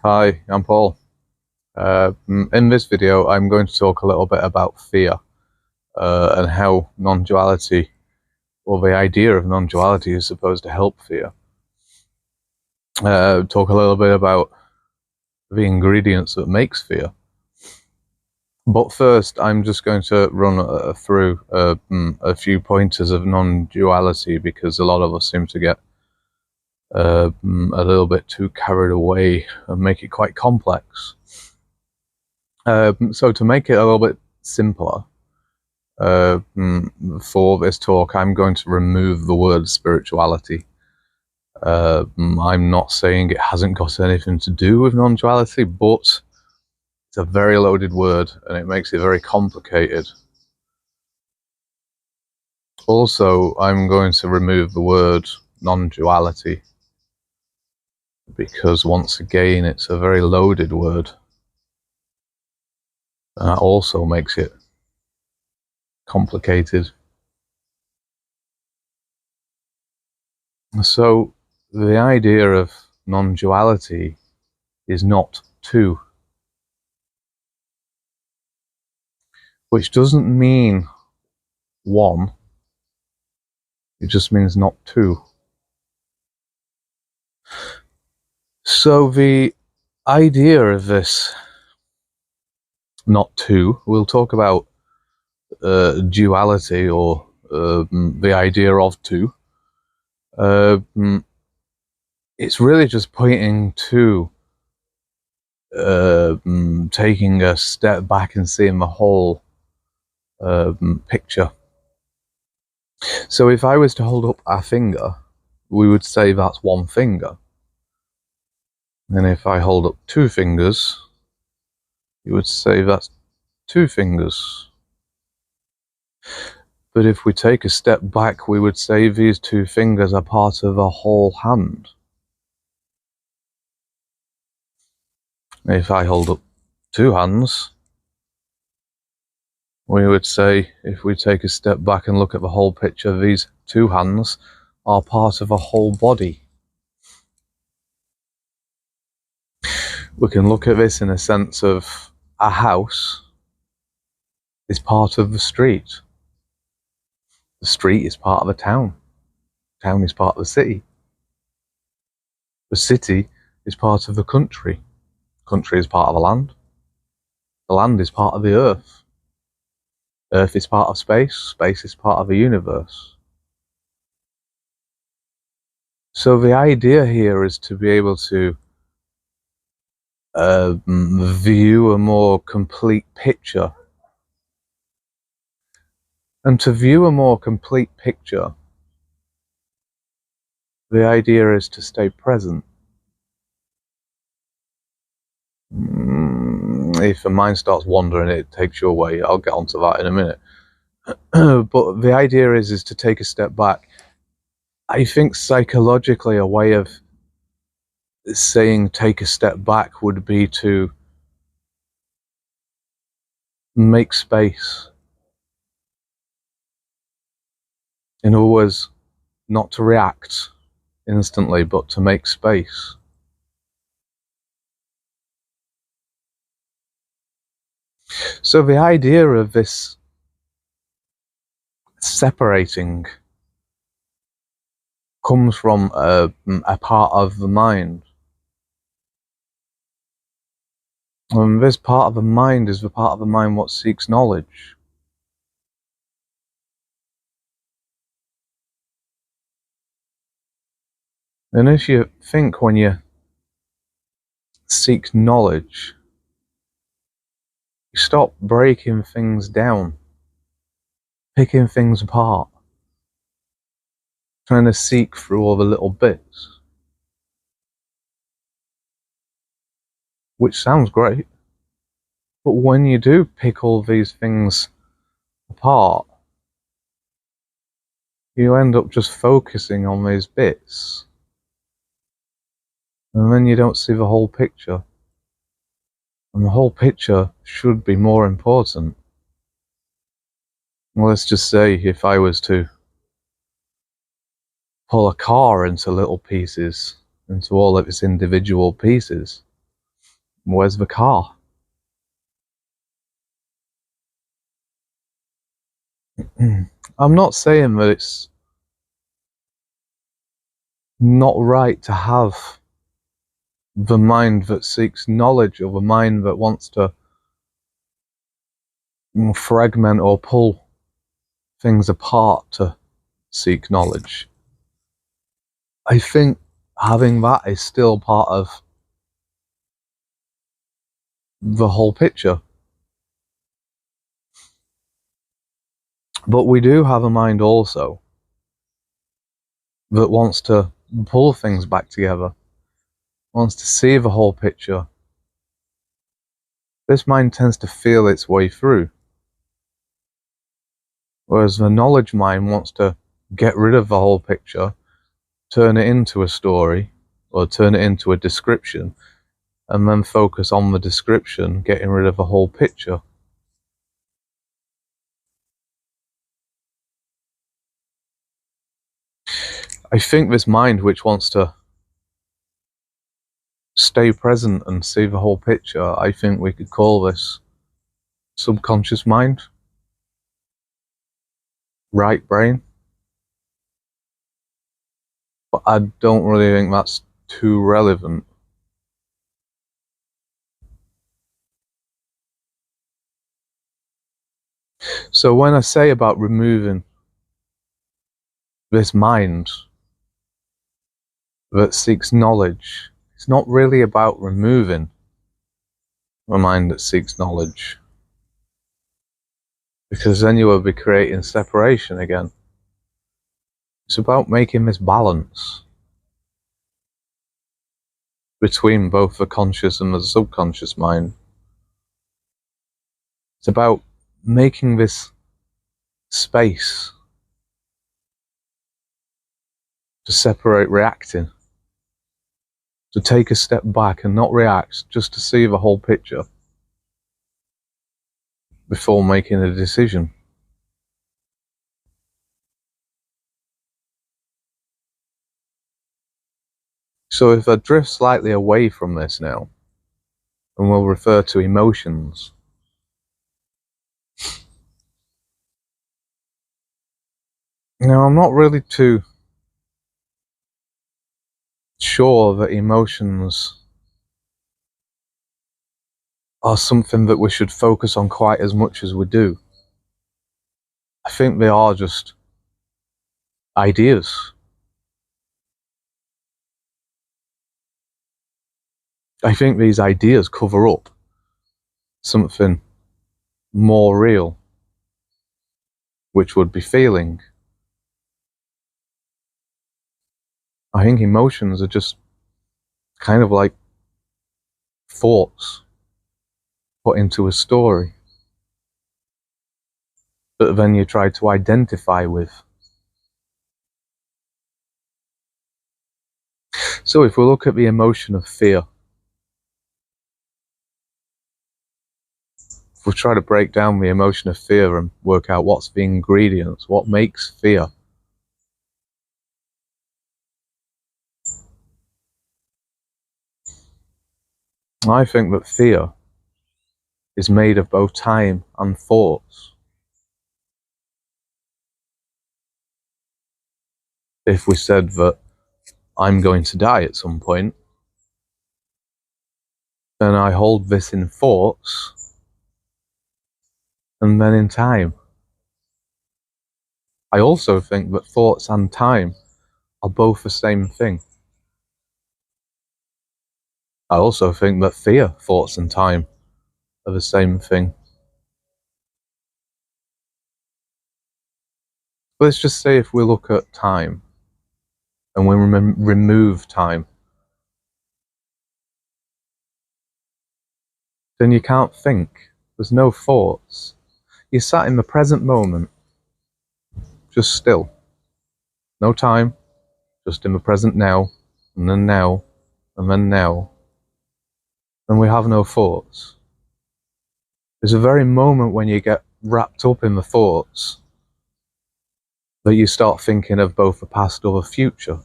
Hi, I'm Paul. In this video, I'm going to talk a little bit about fear and how non-duality, or the idea of non-duality, is supposed to help fear. Talk a little bit about the ingredients that makes fear. But first, I'm just going to run through a few pointers of non-duality, because a lot of us seem to get a little bit too carried away and make it quite complex. So to make it a little bit simpler, for this talk, I'm going to remove the word spirituality. I'm not saying it hasn't got anything to do with non-duality, but it's a very loaded word and it makes it very complicated. Also, I'm going to remove the word non-duality, because once again, it's a very loaded word. And that also makes it complicated. So the idea of non-duality is not two, which doesn't mean one, it just means not two. So the idea of this not two, we'll talk about duality, or the idea of two. It's really just pointing to taking a step back and seeing the whole picture. So if I was to hold up a finger, we would say that's one finger. And if I hold up two fingers, you would say that's two fingers. But if we take a step back, we would say these two fingers are part of a whole hand. If I hold up two hands, we would say, if we take a step back and look at the whole picture, these two hands are part of a whole body. We can look at this in a sense of a house is part of the street. The street is part of a town. The town is part of the city. The city is part of the country. The country is part of the land. The land is part of the earth. Earth is part of space. Space is part of the universe. So the idea here is to be able to view a more complete picture. And to view a more complete picture, the idea is to stay present. If the mind starts wandering, it takes you away. I'll get onto that in a minute. But the idea is to take a step back. I think psychologically a way of saying take a step back would be to make space. In other words, not to react instantly, but to make space. So the idea of this separating comes from a part of the mind. And this part of the mind is the part of the mind what seeks knowledge. And if you think, when you seek knowledge, you stop breaking things down, picking things apart, trying to seek through all the little bits. Which sounds great, but when you do pick all these things apart, you end up just focusing on these bits. And then you don't see the whole picture. And the whole picture should be more important. Well, let's just say if I was to pull a car into little pieces, into all of its individual pieces, Where's the car? I'm not saying that it's not right to have the mind that seeks knowledge, or the mind that wants to fragment or pull things apart to seek knowledge. I think having that is still part of the whole picture. But we do have a mind also that wants to pull things back together, wants to see the whole picture. This mind tends to feel its way through, whereas the knowledge mind wants to get rid of the whole picture, turn it into a story, or turn it into a description, and then focus on the description, getting rid of the whole picture. I think this mind, which wants to stay present and see the whole picture, I think we could call this subconscious mind, right brain. But I don't really think that's too relevant. So when I say about removing this mind that seeks knowledge, it's not really about removing a mind that seeks knowledge, because then you will be creating separation again. It's about making this balance between both the conscious and the subconscious mind. It's about making this space to separate reacting, to take a step back and not react, just to see the whole picture before making a decision. So if I drift slightly away from this now, and we'll refer to emotions. Now, I'm not really too sure that emotions are something that we should focus on quite as much as we do. I think they are just ideas. I think these ideas cover up something more real, which would be feeling. I think emotions are just kind of like thoughts put into a story that then you try to identify with. So if we look at the emotion of fear, if we try to break down the emotion of fear and work out what's the ingredients, what makes fear, I think that fear is made of both time and thoughts. If we said that I'm going to die at some point, then I hold this in thoughts and then in time. I also think that thoughts and time are both the same thing. I also think that fear, thoughts and time are the same thing. Let's just say if we look at time and we remove time, then you can't think. There's no thoughts. You're sat in the present moment, just still. No time, just in the present now, and then now, and then now. And we have no thoughts. There's a very moment when you get wrapped up in the thoughts that you start thinking of both the past or the future.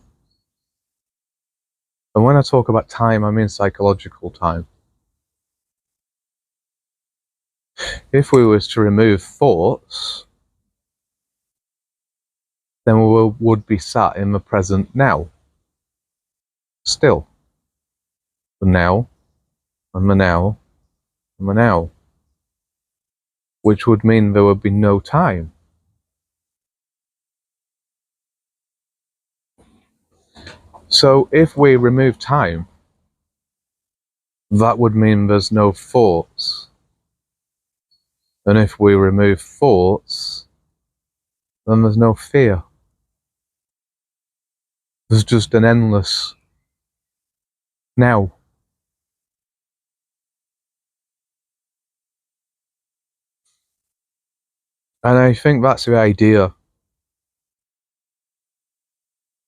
And when I talk about time, I mean psychological time. If we was to remove thoughts, then we would be sat in the present now. Still. The now, and the now, and the now. Which would mean there would be no time. So if we remove time, that would mean there's no thoughts. And if we remove thoughts, then there's no fear. There's just an endless now. And I think that's the idea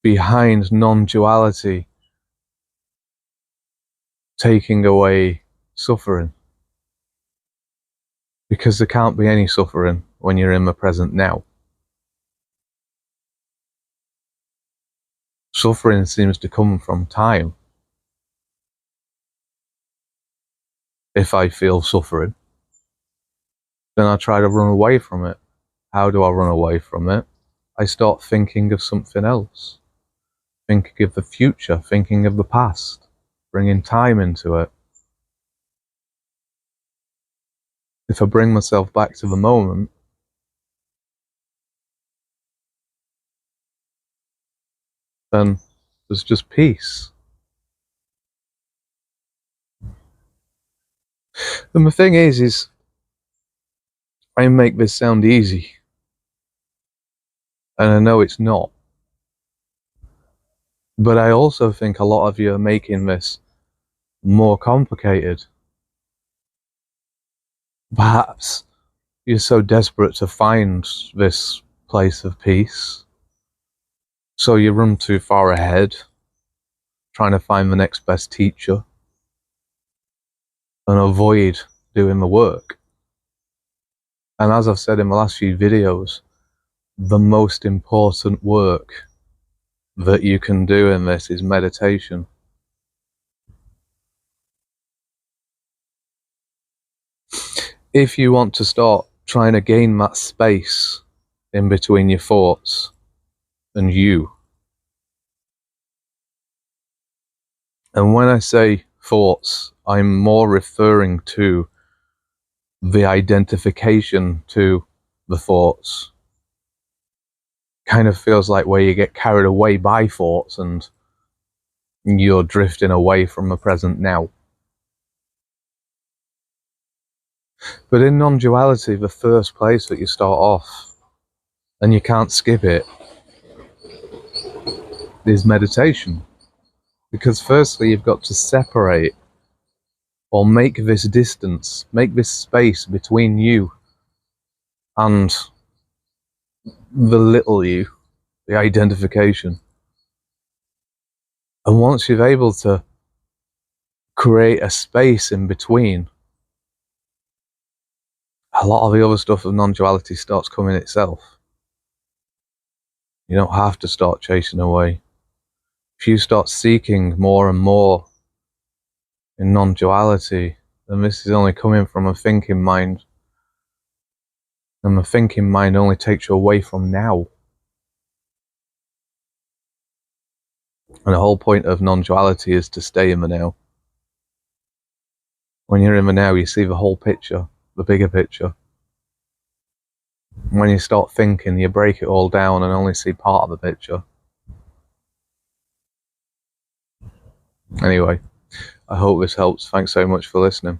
behind non-duality taking away suffering. Because there can't be any suffering when you're in the present now. Suffering seems to come from time. If I feel suffering, then I try to run away from it. How do I run away from it? I start thinking of something else. Thinking of the future, thinking of the past, bringing time into it. If I bring myself back to the moment, then there's just peace. And the thing is I make this sound easy. And I know it's not. But I also think a lot of you are making this more complicated. Perhaps you're so desperate to find this place of peace, so you run too far ahead, trying to find the next best teacher, and avoid doing the work. And as I've said in the last few videos, the most important work that you can do in this is meditation. If you want to start trying to gain that space in between your thoughts and you, and when I say thoughts, I'm more referring to the identification to the thoughts. Kind of feels like where you get carried away by thoughts and you're drifting away from the present now. But in non-duality, the first place that you start off, and you can't skip it, is meditation. Because firstly, you've got to separate or make this distance, make this space between you and the little you, the identification. And once you're able to create a space in between, a lot of the other stuff of non-duality starts coming itself. You don't have to start chasing away. If you start seeking more and more in non-duality, then this is only coming from a thinking mind. And the thinking mind only takes you away from now. And the whole point of non-duality is to stay in the now. When you're in the now, you see the whole picture, the bigger picture. When you start thinking, you break it all down and only see part of the picture. Anyway, I hope this helps. Thanks so much for listening.